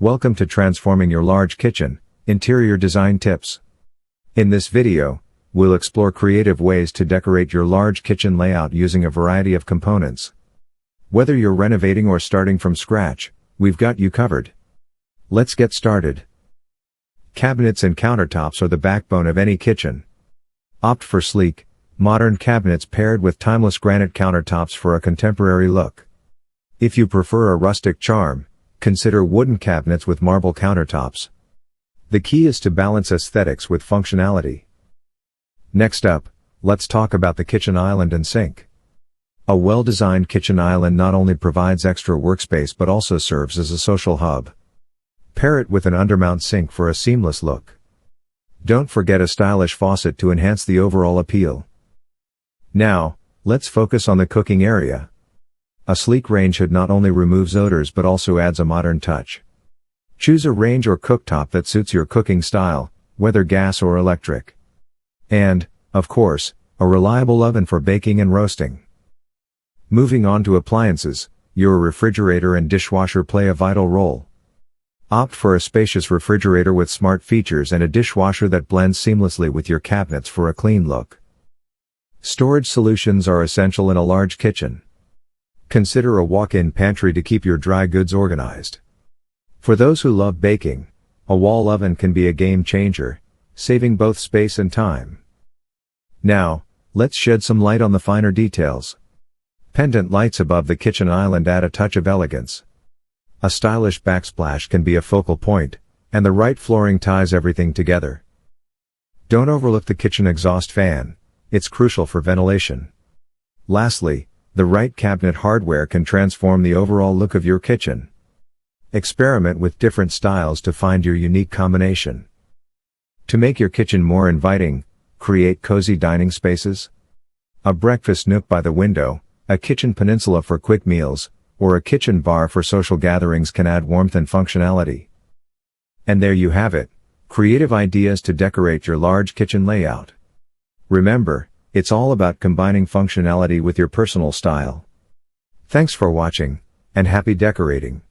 Welcome to Transforming Your Large Kitchen, Interior Design Tips. In this video, we'll explore creative ways to decorate your large kitchen layout using a variety of components. Whether you're renovating or starting from scratch, we've got you covered. Let's get started. Cabinets and countertops are the backbone of any kitchen. Opt for sleek, modern cabinets paired with timeless granite countertops for a contemporary look. If you prefer a rustic charm, consider wooden cabinets with marble countertops. The key is to balance aesthetics with functionality. Next up, let's talk about the kitchen island and sink. A well-designed kitchen island not only provides extra workspace but also serves as a social hub. Pair it with an undermount sink for a seamless look. Don't forget a stylish faucet to enhance the overall appeal. Now, let's focus on the cooking area. A sleek range hood not only removes odors but also adds a modern touch. Choose a range or cooktop that suits your cooking style, whether gas or electric. And, of course, a reliable oven for baking and roasting. Moving on to appliances, your refrigerator and dishwasher play a vital role. Opt for a spacious refrigerator with smart features and a dishwasher that blends seamlessly with your cabinets for a clean look. Storage solutions are essential in a large kitchen. Consider a walk-in pantry to keep your dry goods organized. For those who love baking, a wall oven can be a game changer, saving both space and time. Now, let's shed some light on the finer details. Pendant lights above the kitchen island add a touch of elegance. A stylish backsplash can be a focal point, and the right flooring ties everything together. Don't overlook the kitchen exhaust fan. It's crucial for ventilation. Lastly, the right cabinet hardware can transform the overall look of your kitchen. Experiment with different styles to find your unique combination. To make your kitchen more inviting, create cozy dining spaces. A breakfast nook by the window, a kitchen peninsula for quick meals, or a kitchen bar for social gatherings can add warmth and functionality. And there you have it, creative ideas to decorate your large kitchen layout. Remember, it's all about combining functionality with your personal style. Thanks for watching, and happy decorating.